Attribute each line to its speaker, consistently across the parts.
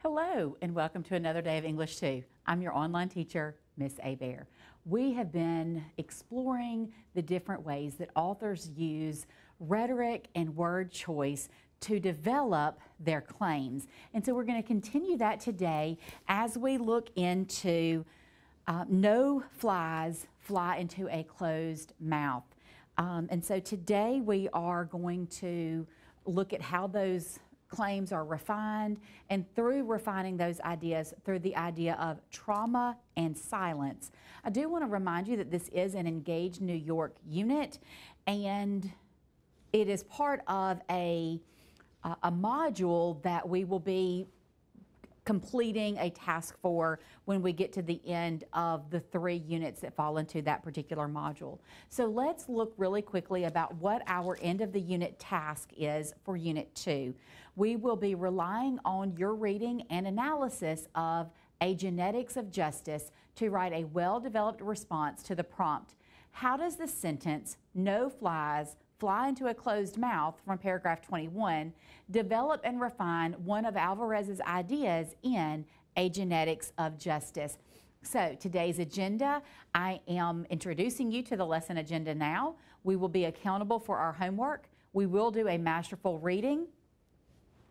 Speaker 1: Hello and welcome to another day of English 2. I'm your online teacher, Miss Bear. We have been exploring the different ways that authors use rhetoric and word choice to develop their claims. And so we're going to continue that today as we look into no flies fly into a closed mouth. And so today we are going to look at how those claims are refined, and through refining those ideas through the idea of trauma and silence. I do want to remind you that this is an Engage New York unit, and it is part of a module that we will be completing a task for when we get to the end of the 3 units that fall into that particular module. So let's look really quickly about what our end of the unit task is for Unit 2. We will be relying on your reading and analysis of A Genetics of Justice to write a well-developed response to the prompt, how does the sentence, "No flies fly into a closed mouth," from paragraph 21, develop and refine one of Alvarez's ideas in A Genetics of Justice. So today's agenda, I am introducing you to the lesson agenda now. We will be accountable for our homework. We will do a masterful reading.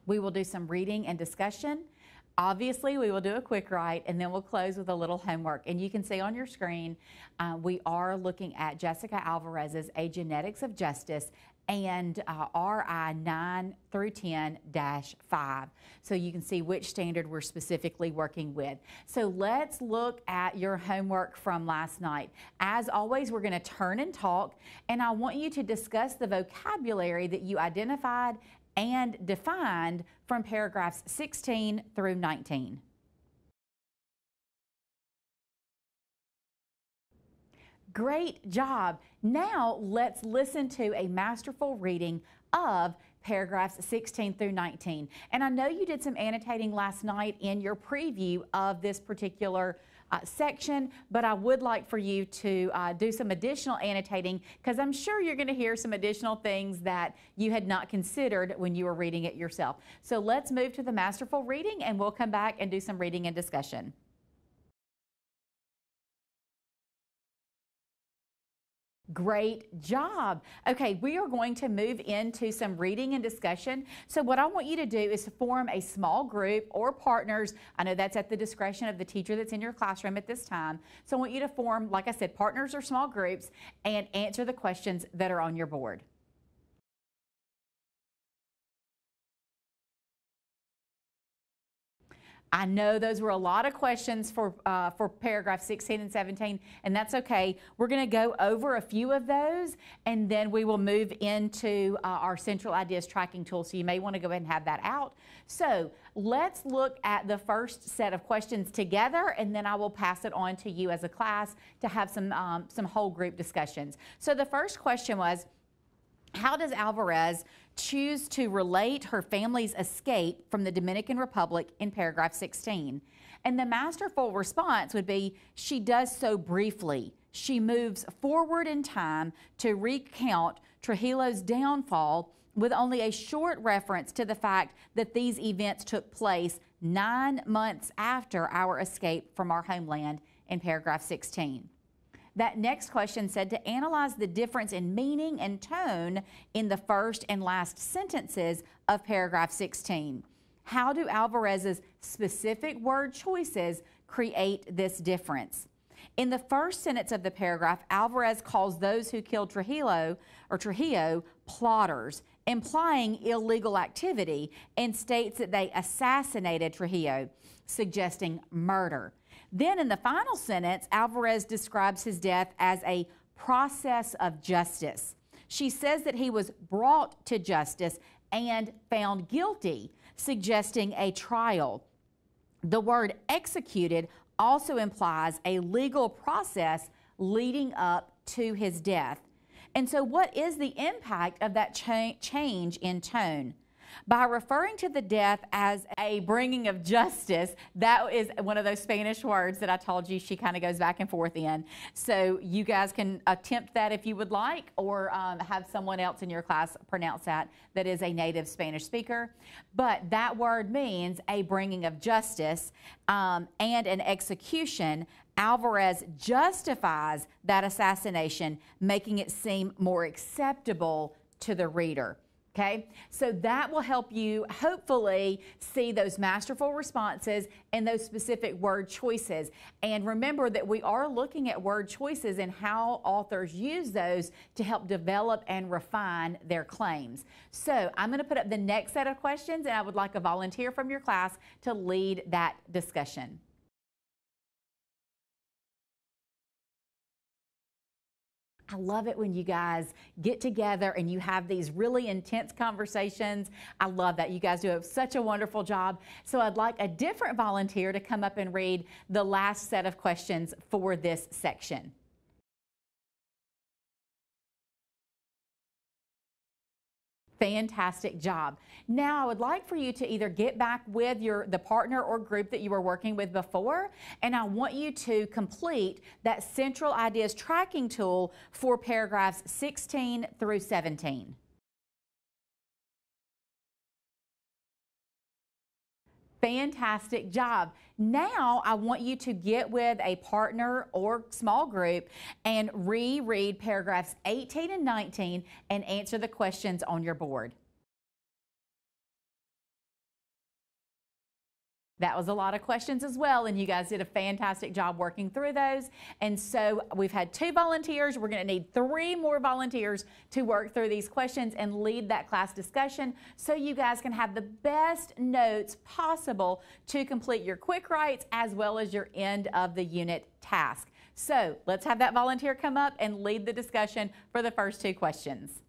Speaker 1: We will do some reading and discussion. Obviously, we will do a quick write, and then we'll close with a little homework. And you can see on your screen, we are looking at Jessica Alvarez's A Genetics of Justice and RI.9-10.5. So you can see which standard we're specifically working with. So let's look at your homework from last night. As always, we're going to turn and talk, and I want you to discuss the vocabulary that you identified and defined from paragraphs 16 through 19. Great job. Now let's listen to a masterful reading of paragraphs 16 through 19. And I know you did some annotating last night in your preview of this particular section, but I would like for you to do some additional annotating, because I'm sure you're going to hear some additional things that you had not considered when you were reading it yourself. So let's move to the masterful reading, and we'll come back and do some reading and discussion. Great job. Okay, we are going to move into some reading and discussion. So what I want you to do is to form a small group or partners. I know that's at the discretion of the teacher that's in your classroom at this time. So I want you to form, like I said, partners or small groups and answer the questions that are on your board. I know those were a lot of questions for paragraph 16 and 17, and that's okay. We're going to go over a few of those, and then we will move into our Central Ideas Tracking tool, so you may want to go ahead and have that out. So let's look at the first set of questions together, and then I will pass it on to you as a class to have some whole group discussions. So the first question was, how does Alvarez choose to relate her family's escape from the Dominican Republic in paragraph 16? And the masterful response would be, she does so briefly. She moves forward in time to recount Trujillo's downfall with only a short reference to the fact that these events took place 9 months after our escape from our homeland in paragraph 16. That next question said to analyze the difference in meaning and tone in the first and last sentences of paragraph 16. How do Alvarez's specific word choices create this difference? In the first sentence of the paragraph, Alvarez calls those who killed Trujillo plotters, implying illegal activity, and states that they assassinated Trujillo, suggesting murder. Then in the final sentence, Alvarez describes his death as a process of justice. She says that he was brought to justice and found guilty, suggesting a trial. The word executed also implies a legal process leading up to his death. And so what is the impact of that change in tone? By referring to the death as a bringing of justice, that is one of those Spanish words that I told you she kind of goes back and forth in. So you guys can attempt that if you would like, or have someone else in your class pronounce that is a native Spanish speaker. But that word means a bringing of justice and an execution. Alvarez justifies that assassination, making it seem more acceptable to the reader. Okay, so that will help you hopefully see those masterful responses and those specific word choices. And remember that we are looking at word choices and how authors use those to help develop and refine their claims. So I'm going to put up the next set of questions, and I would like a volunteer from your class to lead that discussion. I love it when you guys get together and you have these really intense conversations. I love that. You guys do such a wonderful job. So I'd like a different volunteer to come up and read the last set of questions for this section. Fantastic job. Now I would like for you to either get back with the partner or group that you were working with before, and I want you to complete that Central Ideas tracking tool for paragraphs 16 through 17. Fantastic job. Now I want you to get with a partner or small group and reread paragraphs 18 and 19 and answer the questions on your board. That was a lot of questions as well, and you guys did a fantastic job working through those. And so we've had 2 volunteers. We're going to need 3 more volunteers to work through these questions and lead that class discussion so you guys can have the best notes possible to complete your quick writes as well as your end of the unit task. So let's have that volunteer come up and lead the discussion for the first 2 questions.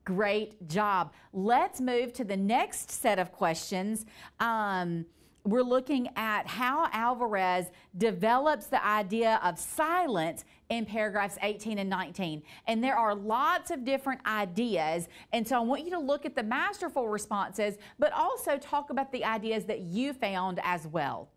Speaker 1: Great job. Let's move to the next set of questions. We're looking at how Alvarez develops the idea of silence in paragraphs 18 and 19. And there are lots of different ideas. And so I want you to look at the masterful responses, but also talk about the ideas that you found as well.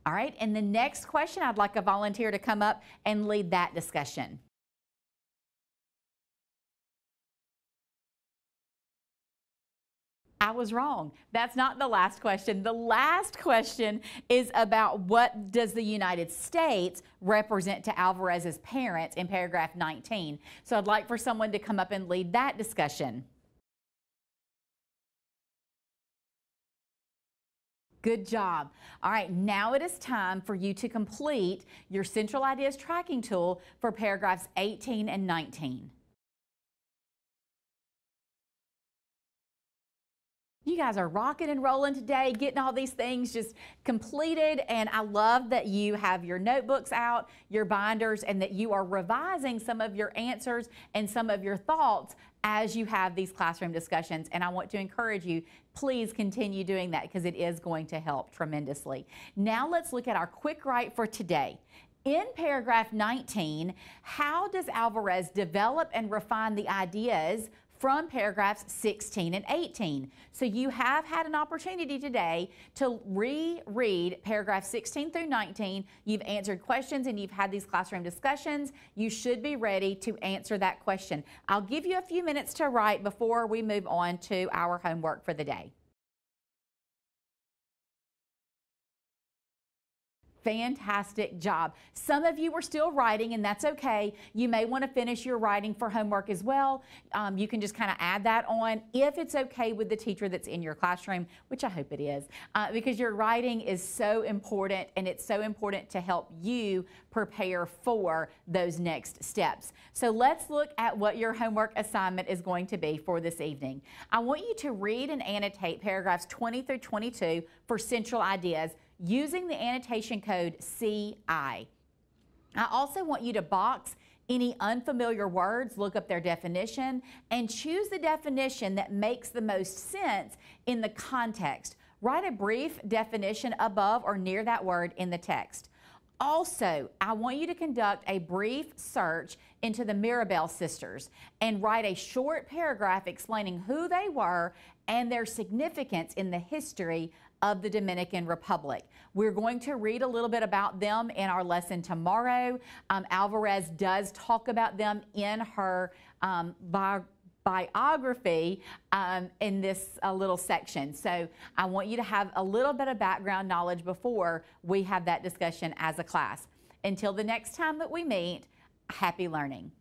Speaker 1: All right, and the next question, I'd like a volunteer to come up and lead that discussion. I was wrong. That's not the last question. The last question is about what does the United States represent to Alvarez's parents in paragraph 19. So I'd like for someone to come up and lead that discussion. Good job. All right, now it is time for you to complete your Central Ideas tracking tool for paragraphs 18 and 19. You guys are rocking and rolling today, getting all these things just completed, and I love that you have your notebooks out, your binders, and that you are revising some of your answers and some of your thoughts as you have these classroom discussions. And I want to encourage you, please continue doing that because it is going to help tremendously. Now let's look at our quick write for today. In paragraph 19, how does Alvarez develop and refine the ideas from paragraphs 16 and 18. So you have had an opportunity today to reread paragraphs 16 through 19. You've answered questions and you've had these classroom discussions. You should be ready to answer that question. I'll give you a few minutes to write before we move on to our homework for the day. Fantastic job. Some of you are still writing, and that's okay. You may want to finish your writing for homework as well. You can just kind of add that on if it's okay with the teacher that's in your classroom, which I hope it is, because your writing is so important, and it's so important to help you prepare for those next steps. So let's look at what your homework assignment is going to be for this evening. I want you to read and annotate paragraphs 20 through 22 for Central Ideas using the annotation code CI. I also want you to box any unfamiliar words, look up their definition, and choose the definition that makes the most sense in the context. Write a brief definition above or near that word in the text. Also, I want you to conduct a brief search into the Mirabal sisters and write a short paragraph explaining who they were and their significance in the history of the Dominican Republic. We're going to read a little bit about them in our lesson tomorrow. Alvarez does talk about them in her biography in this little section. So I want you to have a little bit of background knowledge before we have that discussion as a class. Until the next time that we meet, happy learning.